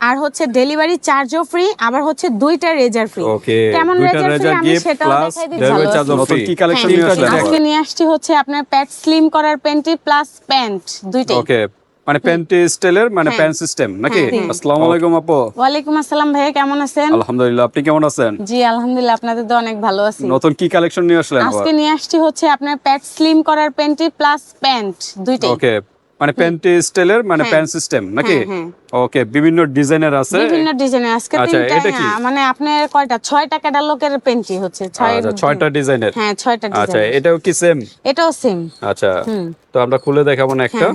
আর হচ্ছে ডেলিভারি চার্জও ফ্রি, আবার হচ্ছে দুইটা রেজার ফ্রি। কেমন রেজার ফ্রি আমি সেটাও দেখাই দিচ্ছি। নতুন কি কালেকশন নিয়ে আসলেন? আজকে নিয়ে আসছি হচ্ছে আপনার প্যাড স্লিম করার প্যান্টি প্লাস প্যান্ট দুইটাই। ওকে, মানে প্যান্টি স্টাইলের মানে প্যান্ট সিস্টেম নাকি? আসসালামু আলাইকুম আপু। ওয়ালাইকুম আসসালাম ভাইয়া, কেমন আছেন? আলহামদুলিল্লাহ, আপনি কেমন আছেন? জি আলহামদুলিল্লাহ, আপনাদের তো অনেক ভালো আছি। নতুন কি কালেকশন নিয়ে আসলেন? আজকে নিয়ে আসছি হচ্ছে আপনার প্যাড স্লিম করার প্যান্টি প্লাস প্যান্ট দুইটাই। ওকে, মানে প্যান্টি স্টাইলের মানে প্যান্ট সিস্টেম নাকি? ওকে, বিভিন্ন ডিজাইনের আছে, বিভিন্ন ডিজাইনের। আজকে তিনটা মানে আপনার কয়টা 6টা ক্যাটালগের প্যান্টি হচ্ছে 6টা ডিজাইনের। হ্যাঁ 6টা ডিজাইন। আচ্ছা, এটাও কি সেম? এটাও সেম। আচ্ছা, তো আমরা খুলে দেখাবো না একটা?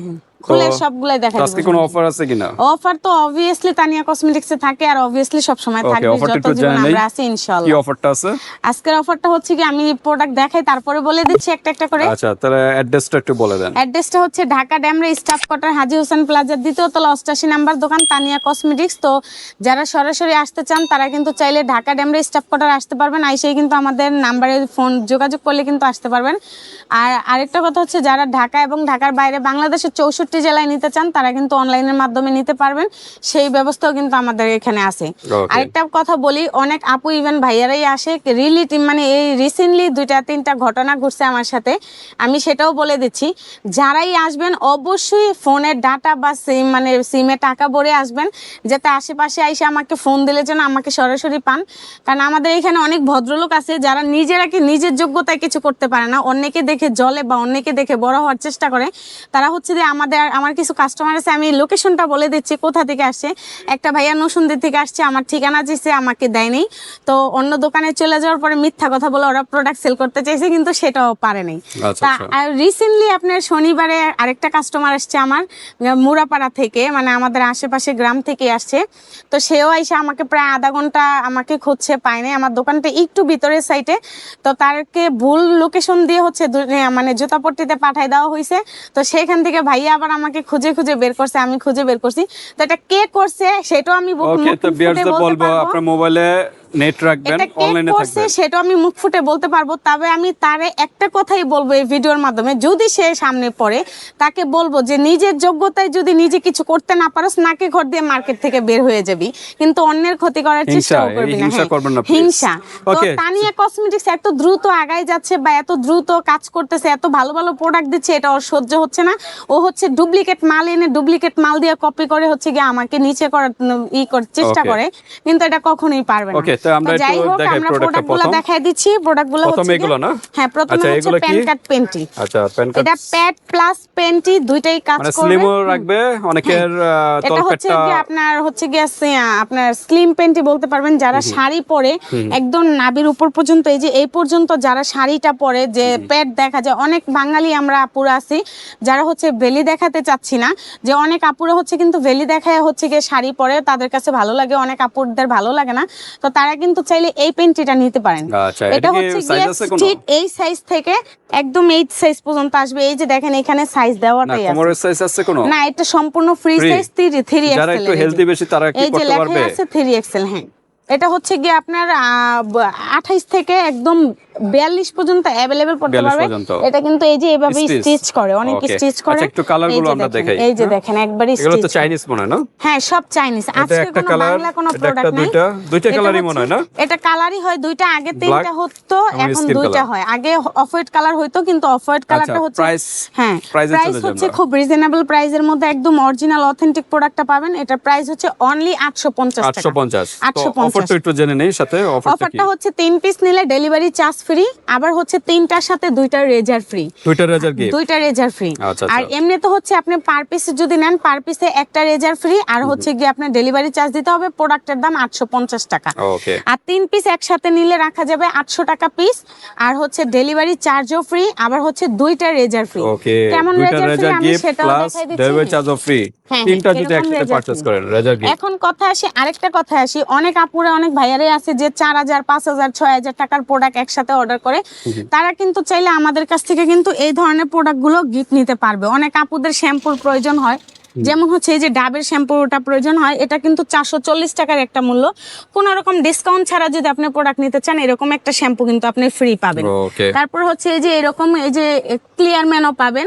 খুলে সবগুলাই দেখাই দেব। আজকে কোনো অফার আছে কিনা? অফার তো অবভিয়াসলি তানিয়া কসমেটিক্সে থাকে, আর অবভিয়াসলি সব সময় থাকবে যত জীবন আমরা আছি ইনশাআল্লাহ। কি অফারটা আছে? আজকের অফারটা হচ্ছে কি আমি প্রোডাক্ট দেখাই তারপরে বলে দিচ্ছি একটা একটা করে। আচ্ছা, তাহলে অ্যাড্রেসটা একটু বলে দেন। অ্যাড্রেসটা হচ্ছে ঢাকা ড্যামরা স্টাফ কোয়ার্টার হাজী হোসেন প্লাজার 2য় তলা 88 নাম্বার দোকান তানিয়া কসমেটিক্স। তো যারা সরাসরি আসতে চান তারা কিন্তু চাইলে ঢাকা ড্যামরা স্টাফ কোয়ার্টার আসতে পারবেন, আইসেই কিন্তু আমাদের নাম্বারে ফোন যোগাযোগ করলে কিন্তু আসতে পারবেন। আর আরেকটা কথা হচ্ছে যারা ঢাকা এবং ঢাকার বাইরে বাংলাদেশের 64 জেলায় নিতে চান তারা কিন্তু অনলাইনের মাধ্যমে নিতে পারবেন, সেই ব্যবস্থাও কিন্তু আমাদের এখানে আছে। আরেকটা কথা বলি, অনেক আপু ইভেন ভাইয়ারাই আসে রিলেটিভ, মানে এই রিসেন্টলি 2-3টা ঘটনা ঘটছে আমার সাথে, আমি সেটাও বলে দিচ্ছি। যারাই আসবেন অবশ্যই ফোনের ডাটা বা সিম মানে সিমে টাকা ভরে আসবেন, যাতে আশেপাশে আইসে আমাকে ফোন দিলে যেন আমাকে সরাসরি পান। কারণ আমাদের এখানে অনেক ভদ্রলোক আছে যারা নিজেরা কি নিজের যোগ্যতায় কিছু করতে পারে না, অন্যকে দেখে জলে বা অন্যকে দেখে বড় হওয়ার চেষ্টা করে। তারা হচ্ছে যে আমার কিছু কাস্টমার আছে, আমি লোকেশনটা বলে দিচ্ছি কোথা থেকে আসছে। একটা ভাইয়া নসুন্দি থেকে আসছে, আমার ঠিকানা দিয়েছে, আমাকে দেয়নি। তো অন্য দোকানে চলে যাওয়ার পরে মিথ্যা কথা বলে ওরা প্রোডাক্ট সেল করতে চাইছে, কিন্তু সেটাও পারেনি। আর রিসেন্টলি আপনার শনিবারে আরেকটা কাস্টমার আসছে আমার মুরাপাড়া থেকে, মানে আমাদের আশেপাশে গ্রাম থেকে আসছে। তো সেও এসে আমাকে প্রায় আধা ঘন্টা আমাকে খুঁজছে, পায়নি। আমার দোকানটা একটু ভিতরের সাইডে, তো তারকে ভুল লোকেশন দিয়ে হচ্ছে মানে জুতাপট্টিতে পাঠাই দেওয়া হয়েছে। তো সেখান থেকে ভাইয়া আবার আমাকে খুঁজে খুঁজে বের করছে, আমি খুঁজে বের করছি। তো এটা কে করছে সেটাও আমি বলবো। আপনার মোবাইলে নেট রাখবেন, অনলাইনে থাকবেন, সেটা আমি মুখ ফুটে বলতে পারবো। তবে আমি তারে একটা কথাই বলবো এই ভিডিওর মাধ্যমে, যদি সে সামনে পড়ে তাকে বলবো যে নিজের যোগ্যতায় যদি নিজে কিছু করতে না পারোস নাকে ঘর দিয়ে মার্কেট থেকে বের হয়ে যাবি, কিন্তু অন্যের ক্ষতি করার চেষ্টা করবি না। হিংসা। তো তানিয়া কসমেটিক্স এত দ্রুত আগায় যাচ্ছে বা এত দ্রুত কাজ করতেছে, এত ভালো ভালো প্রোডাক্ট দিচ্ছে, এটা ওর সহ্য হচ্ছে না। ও হচ্ছে ডুপ্লিকেট মাল এনে ডুপ্লিকেট মাল দিয়ে কপি করে হচ্ছে গিয়ে আমাকে নিচে করার চেষ্টা করে, কিন্তু এটা কখনোই পারবে না। যাই হোক, আমরা প্রোডাক্টগুলো দেখাই দিচ্ছি। প্রোডাক্টগুলো হচ্ছে হ্যাঁ, প্রথমে হচ্ছে প্যান কাট পেন্টি। আচ্ছা, প্যান কাট, এটা প্যাড প্লাস পেন্টি দুইটাই কাজ করবে। মানে স্লিমও রাখবে, অনেকের এটা হচ্ছে কি আপনার হচ্ছে কি আপনার স্লিম পেন্টি বলতে পারবেন। যারা শাড়ি পরে একদম নাভির উপর পর্যন্ত, এই যে এই পর্যন্ত যারা শাড়িটা পরে যে প্যাড দেখা যায়, অনেক বাঙালি আমরা আপুরা আছি যারা হচ্ছে বেলি দেখাতে চাচ্ছি না, যে অনেক আপুরা হচ্ছে কিন্তু বেলি দেখায় হচ্ছে গিয়ে শাড়ি পরে, তাদের কাছে ভালো লাগে, অনেক আপুদের ভালো লাগে না। তো তারা কিন্তু চাইলে এই পেন্টিটা নিতে পারেন। এটা হচ্ছে ঠিক এই সাইজ থেকে একদম এই সাইজ পর্যন্ত আসবে। এই যে দেখেন এখানে সাইজ দেওয়াটাই আছে। কোমরের সাইজ আছে কোনো? না, এটা সম্পূর্ণ ফ্রি সাইজ 3XL। যারা একটু হেলদি বেশি তারা কি করতে পারবে? এই যে লেখা আছে 3XL। হ্যাঁ, এটা হচ্ছে গিয়ে আপনার 28 থেকে একদম 42 পর্যন্ত अवेलेबल করতে পারবে। এটা কিন্তু এই যে এভাবে স্টিচ করে, অনেক স্টিচ করে। আচ্ছা, একটু কালারগুলো আমরা দেখাই। এই যে দেখেন একবারই স্টিচ। এগুলো তো চাইনিজ মনে হয় না? হ্যাঁ, সব চাইনিজ। আজকে কোনো বাংলা কোনো প্রোডাক্ট নাই। দুইটা কালারই মনে হয় না? এটা কালারই হয় দুইটা, আগে তিনটা হতো, এখন দুইটা হয়। আগে অফ হোয়াইট কালার হইতো, কিন্তু অফ হোয়াইট কালারটা হচ্ছে হ্যাঁ, প্রাইস হচ্ছে খুব রিজনেবল প্রাইসের মধ্যে একদম অরিজিনাল অথেন্টিক প্রোডাক্টটা পাবেন। এটা প্রাইস হচ্ছে অনলি 850 টাকা। 850। অফারটা একটু জেনে নেই। সাথে অফারটা হচ্ছে 3 পিস নিলে ডেলিভারি চার্জ ফ্রি, আবার হচ্ছে 3টার সাথে 2টা রেজার ফ্রি। 2টা রেজার কি? 2টা রেজার ফ্রি। আর এমনি তো হচ্ছে আপনি পার পিস যদি নেন, পার পিসে একটা রেজার ফ্রি, আর হচ্ছে গিয়ে আপনার ডেলিভারি চার্জ দিতে হবে। প্রোডাক্টের দাম 850 টাকা। আর 3 পিস একসাথে নিলে রাখা যাবে 800 টাকা পিস, আর হচ্ছে ডেলিভারি চার্জও ফ্রি, আবার হচ্ছে 2টা রেজার ফ্রি। কেমন রেজার ফ্রি আমি সেটাও দেখাই দিচ্ছি। ডেলিভারি চার্জও ফ্রি। 3টা যদি একসাথে পারচেজ করেন রেজার কি? এখন কথা আসি, আরেকটা কথা আসি, অনেক আপুরা অনেক ভাইয়ারে আছে যে 4000, 5000, 6000 টাকার প্রোডাক্ট একসাথে অর্ডার করে। তারা কিন্তু চাইলে আমাদের কাছ থেকে কিন্তু এই ধরনের প্রোডাক্টগুলো গিফট নিতে পারবে। অনেক আপুদের শ্যাম্পুর প্রয়োজন হয়, যেমন হচ্ছে এই যে ডাবের শ্যাম্পুটা প্রয়োজন হয়, এটা কিন্তু 440 টাকার একটা মূল্য। কোনো রকম ডিসকাউন্ট ছাড়া যদি আপনি প্রোডাক্ট নিতে চান, এরকম একটা শ্যাম্পু কিন্তু আপনি ফ্রি পাবেন। তারপর হচ্ছে এই যে এরকম এই যে ক্লিয়ার ম্যানও পাবেন।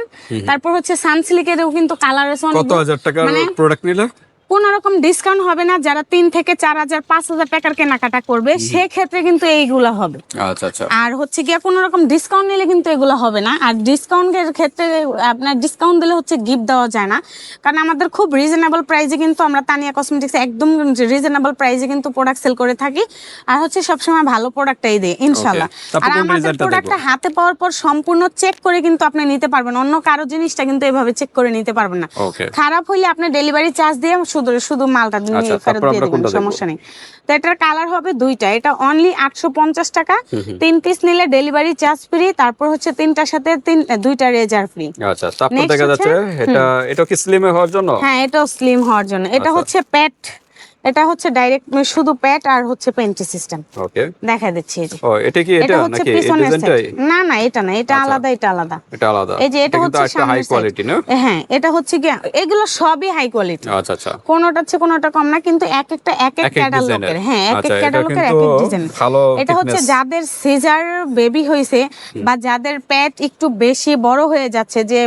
তারপর হচ্ছে সানসিল্কেরও কিন্তু কালার আছে। কত হাজার টাকার প্রোডাক্ট নিলে কোনো রকম ডিসকাউন্ট হবে না। যারা 3 থেকে 4,000 5,000 টাকার কেনাকাটা করবে সেক্ষেত্রে কিন্তু এইগুলো হবে। আচ্ছা আচ্ছা। আর হচ্ছে গিয়ে কোনো রকম ডিসকাউন্ট নিলে কিন্তু এগুলো হবে না। আর ডিসকাউন্টের ক্ষেত্রে আপনার ডিসকাউন্ট দিলে হচ্ছে গিফট দেওয়া যায় না, কারণ আমাদের খুব রিজনেবল প্রাইসে কিন্তু আমরা তানিয়া কসমেটিক্স একদম রিজনেবল প্রাইসে কিন্তু প্রোডাক্ট সেল করে থাকি। আর হচ্ছে সবসময় ভালো প্রোডাক্টটাই দেয় ইনশাল্লাহ। তারপর আর কোন আমাদের রেজাল্টটা প্রোডাক্টটা হাতে পাওয়ার পর সম্পূর্ণ চেক করে কিন্তু আপনি নিতে পারবেন। অন্য কারো জিনিসটা কিন্তু এভাবে চেক করে নিতে পারবেন না। ওকে। খারাপ হইলে আপনি ডেলিভারি চার্জ দিয়ে শুধু মালটা নিয়ে আচ্ছা, ফেরত তারপর দিয়ে আমরা দিবেন, কোনটা দেখবো? সমস্যা নেই। তো এটার কালার হবে দুইটা, এটা অনলি 850 টাকা। 3 পিস নিলে ডেলিভারি চার্জ ফ্রি, তারপর হচ্ছে 3টার সাথে দুইটা রেজার ফ্রি। আচ্ছা, তারপর Next দেখা যাচ্ছে এটা কি স্লিম হওয়ার জন্য? হ্যাঁ, এটাও স্লিম হওয়ার জন্য। এটা আচ্ছা। হচ্ছে প্যাট, এটা হচ্ছে ডাইরেক্ট শুধু প্যাট আর হচ্ছে পেন্টি সিস্টেম। ওকে। দেখা দিচ্ছি এই যে। ও, এটা কি এটা এটা হচ্ছে নাকি এই পিছনের ডিজাইনটাই? সাইড। না না, এটা না, এটা আচ্ছা। আলাদা, এটা আলাদা। এটা আলাদা। এই যে এটা কিন্তু হচ্ছে একটা হাই সামনের কোয়ালিটি না? সাইড। হ্যাঁ, এটা হচ্ছে কি, এগুলো সবই হাই কোয়ালিটি। আচ্ছা আচ্ছা। কোনোটা হচ্ছে কোনোটা কম না, কিন্তু এক একটা এক এক এক এক ক্যাটালগের। ডিজাইনের। হ্যাঁ, এক এক আচ্ছা, এটা ক্যাটালগের এক কিন্তু এক ডিজাইন। ভালো এটা হচ্ছে thickness। যাদের সিজার বেবি হয়েছে বা যাদের পেট একটু বেশি বড় হয়ে যাচ্ছে, যে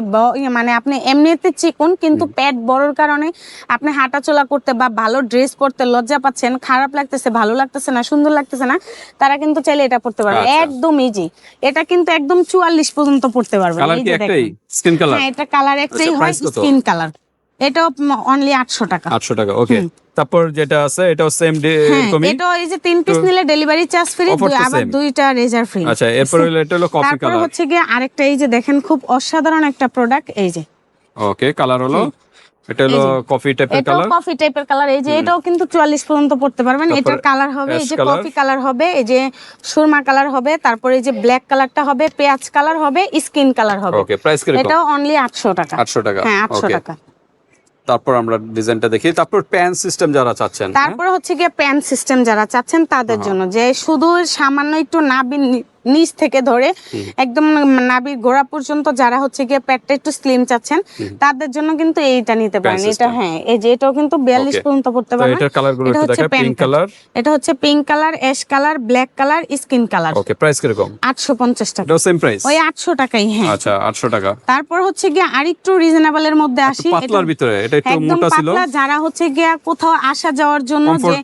মানে আপনি এমনিতে চিকন কিন্তু পেট বড়র কারণে আপনি হাঁটাচলা করতে বা ভালো ড্রেস পরতে লজ্জা পাচ্ছেন, খারাপ লাগতেছে, ভালো লাগতেছে না, সুন্দর লাগতেছে না, তারা কিন্তু চাইলে এটা পড়তে পারবে। আচ্ছা। একদম ইজি। এটা কিন্তু একদম 44 পর্যন্ত পড়তে পারবেন। কালার এই কি যে একটাই? দেখেন। Skin colour? হ্যাঁ, এটা কালার একটাই আচ্ছা, হয়, price কত? Skin colour. এটাও অনলি 800 টাকা। 800 টাকা। ওকে। তারপর যেটা আছে এটাও সেম হ্যাঁ, এরকমই? এটা এই যে 3 পিস নিলে ডেলিভারি চার্জ ফ্রি, Offer তো আবার same। দুইটা রেজার ফ্রি। আচ্ছা, এরপর এটা হলো কফি তারপর কালার। হচ্ছে গিয়ে আরেকটা, এই যে দেখেন খুব অসাধারণ একটা প্রোডাক্ট, এই যে ওকে, কালার হলো এটা হলো কফি টাইপের এটাও কালার। কফি টাইপের কালার। এই যে এটাও কিন্তু 44 পর্যন্ত পড়তে পারবেন। তারপর এটার কালার হবে এই ash যে color। কফি কালার হবে, এই যে সুরমা কালার হবে, তারপরে এই যে ব্ল্যাক কালারটা হবে, পেঁয়াজ কালার হবে, স্কিন কালার হবে। ওকে, প্রাইস কিরকম? এটাও অনলি 800 টাকা। 800 টাকা। হ্যাঁ, 800 ওকে। টাকা। তারপর আমরা ডিজাইনটা দেখি। তারপর প্যান সিস্টেম যারা চাচ্ছেন, তারপরে হচ্ছে গিয়ে প্যান সিস্টেম যারা চাচ্ছেন তাদের জন্য, যে শুধু সামান্য একটু নাভির নিচ থেকে ধরে একদম নাভির গোড়া পর্যন্ত যারা হচ্ছে গিয়ে পেটটা একটু স্লিম চাচ্ছেন তাদের জন্য কিন্তু এইটা নিতে পারেন। এটা হ্যাঁ, এই যে এটাও কিন্তু 42 Okay। পর্যন্ত পড়তে তো পারবেন। এটার কালারগুলো এটা একটু হচ্ছে দেখা। pen pink cut। কালার। এটা হচ্ছে pink colour, ash colour, black colour, skin colour. Okay, price কিরকম? 850 টাকা। এটাও সেম প্রাইস? ওই 800 টাকাই। হ্যাঁ, আচ্ছা, 800 টাকা। তারপর হচ্ছে গিয়ে আরেকটু রিজনেবল এর মধ্যে আসি। পাতলার ভিতরে, এটা একটু একদম মোটা ছিল। পাতলা, যারা হচ্ছে গিয়ে কোথাও আসা যাওয়ার জন্য, যে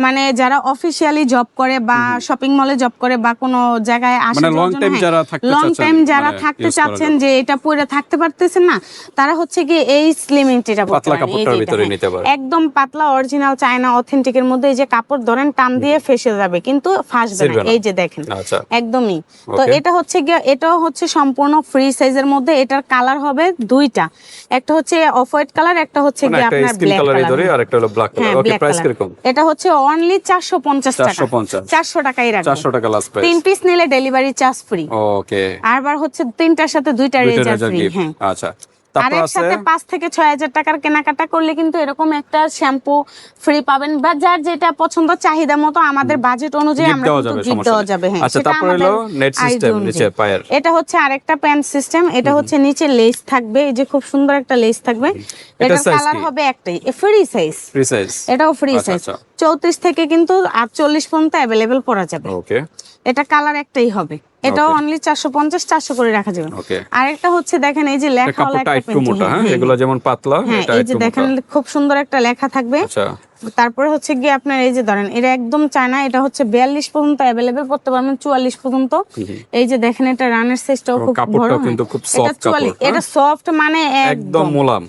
মানে যারা অফিশিয়ালি জব করে বা শপিং মলে জব করে বা কোনো জায়গায় আসা মানে যাওয়ার long জন্য, time যারা থাকতে লং চাচ্ছেন, টাইম যারা মানে থাকতে use করার চাচ্ছেন, জন্য। যে এটা পরে থাকতে পারতেছেন না, তারা হচ্ছে গিয়ে এই স্লিমিংটিটা পড়তে পাতলা পারেন। এই কাপড়টার যে ভিতরে এটা, নিতে পারেন। একদম পাতলা অরিজিনাল চায়না অথেন্টিকের মধ্যে, এই যে কাপড় ধরেন টান দিয়ে ফেসে যাবে কিন্তু ফাঁসবে ছিঁড়বে না। না। এই যে দেখেন, আচ্ছা। একদমই। তো Okay। এটা হচ্ছে গিয়ে, এটাও হচ্ছে সম্পূর্ণ ফ্রি সাইজের মধ্যে। এটার কালার হবে দুইটা, একটা হচ্ছে অফ হোয়াইট কালার, একটা হচ্ছে মানে গিয়ে একটা আপনার স্কিন ব্ল্যাক কালারই ধরে কালার। আর একটা হলো ব্ল্যাক কালার। হ্যাঁ, ওকে, black প্রাইস color। কিরকম? এটা হচ্ছে অনলি 450 টাকা। 450। 400 টাকাই রাখবো। 400 টাকা লাস্ট প্রাইস। 3 পিস নিলে ডেলিভারি চার্জ ফ্রি। ওকে। আবার হচ্ছে 3টার সাথে দুইটা দুইটা রেজার রেজার ফ্রি। গিফট। হ্যাঁ, আচ্ছা, আর তারপর আছে একসাথে 5 থেকে 6000 টাকার কেনাকাটা করলে কিন্তু এরকম একটা শ্যাম্পু ফ্রি পাবেন, বা যার যেটা পছন্দ চাহিদা মতো আমাদের বাজেট অনুযায়ী Gift আমরা দেওয়া কিন্তু যাবে, গিফট সমস্যা দেওয়া নেই। যাবে। হ্যাঁ, আচ্ছা, সেটা তারপর আমাদের হলো নেট idea সিস্টেম অনুযায়ী। নিচে পায়ের। এটা হচ্ছে আরেকটা প্যান্ট সিস্টেম। এটা হচ্ছে নিচে লেস থাকবে, এই যে খুব সুন্দর একটা লেস থাকবে। এটার size কালার কি? হবে একটাই, ফ্রি সাইজ। Free size? এটাও ফ্রি আচ্ছা, সাইজ। আচ্ছা। 34 থেকে কিন্তু 48 পর্যন্ত অ্যাভেলেবেল পরা যাবে। ওকে। এটা কালার একটাই হবে। এটাও অনলি 450, 400 করে রাখা যাবে। ওকে। আরেকটা হচ্ছে দেখেন, এই যে লেখা হলো কাপড়টা একটা একটু মোটা। হ্যাঁ, এগুলো যেমন পাতলা, হ্যাঁ, এটা এই একটু যে মোটা। দেখেন খুব সুন্দর একটা লেখা থাকবে। আচ্ছা। তারপরে হচ্ছে গিয়ে আপনার এই যে ধরেন, এটা একদম চায়না, এটা হচ্ছে 42 পর্যন্ত অ্যাভেলেবেল করতে পারবেন, 44 পর্যন্ত। এই যে দেখেন, এটা রানের সাইজটাও খুব বড়। কাপড়টাও কিন্তু খুব এটা soft 44, কাপড়, এটা সফট মানে একদম মোলাম।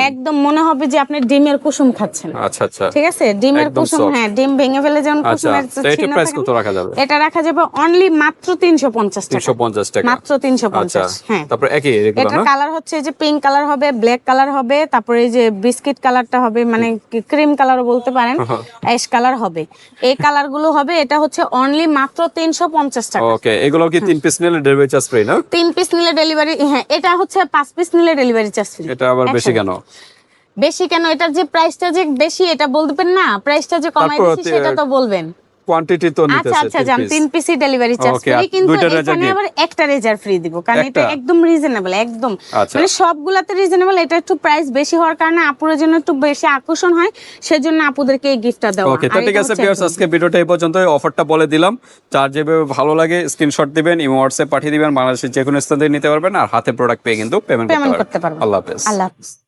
একদম মনে হবে যে আপনি ডিমের কুসুম খাচ্ছেন। আচ্ছা আচ্ছা। ঠিক আছে, ডিমের একদম কুসুম। soft। হ্যাঁ, ডিম ভেঙে ফেলে যেমন আচ্ছা, কুসুমের তো এটা ছিন্ন প্রাইস থাকে কত রাখা যাবে? এটা রাখা যাবে অনলি মাত্র 350 টাকা। 350 টাকা। মাত্র 350। আচ্ছা, হ্যাঁ, তারপর একই এগুলো এটার না? কালার হচ্ছে যে পিঙ্ক কালার হবে, ব্ল্যাক কালার হবে, তারপরে এই যে বিস্কিট কালারটা হবে, মানে ক্রিম কালারও বলতে পারেন, অ্যাশ কালার হবে। এই কালার গুলো হবে। এটা হচ্ছে অনলি মাত্র 350 টাকা। ওকে, এগুলো কি 3 পিস নিলে ডেলিভারি চার্জ ফ্রি না? 3 পিস নিলে ডেলিভারি, হ্যাঁ, এটা হচ্ছে 5 পিস নিলে ডেলিভারি চার্জ ফ্রি। এটা আবার বেশি কেন? বেশি কেন? এটার যে প্রাইসটা যে বেশি এটা বলবেন না, প্রাইসটা যে কমাই তারপর দিছি সেটা তো বলবেন। কোয়ান্টিটি তো নিতেছে। আচ্ছা আচ্ছা, জান 3 পিসই ডেলিভারি চার্জ Okay, আর ফ্রি, কিন্তু দুইটা রেজার এখানে gift। আবার একটা রেজার ফ্রি দিব, কারণ এটা একটা? একদম রিজনেবল, একদম আচ্ছা। মানে সবগুলাতে রিজনেবল। এটা একটু প্রাইস বেশি হওয়ার কারণে আপুদের জন্য একটু বেশি আকর্ষণ হয়, সেজন্য আপুদেরকে এই গিফটটা দেওয়া। ওকে, তো ঠিক আছে ভিউয়ার্স, আজকে ভিডিওটা এই পর্যন্ত। অফারটা বলে দিলাম। যার যেভাবে ভালো লাগে স্ক্রিনশট দিবেন, ইমো হোয়াটসঅ্যাপ পাঠিয়ে দিবেন, বাংলাদেশের যে কোনো স্থান থেকে নিতে পারবেন, আর হাতে প্রোডাক্ট পেয়ে কিন্তু পেমেন্ট পেমেন্ট করতে করতে পারবেন। পারবেন। আল্লাহ হাফেজ। আল্লাহ হাফেজ।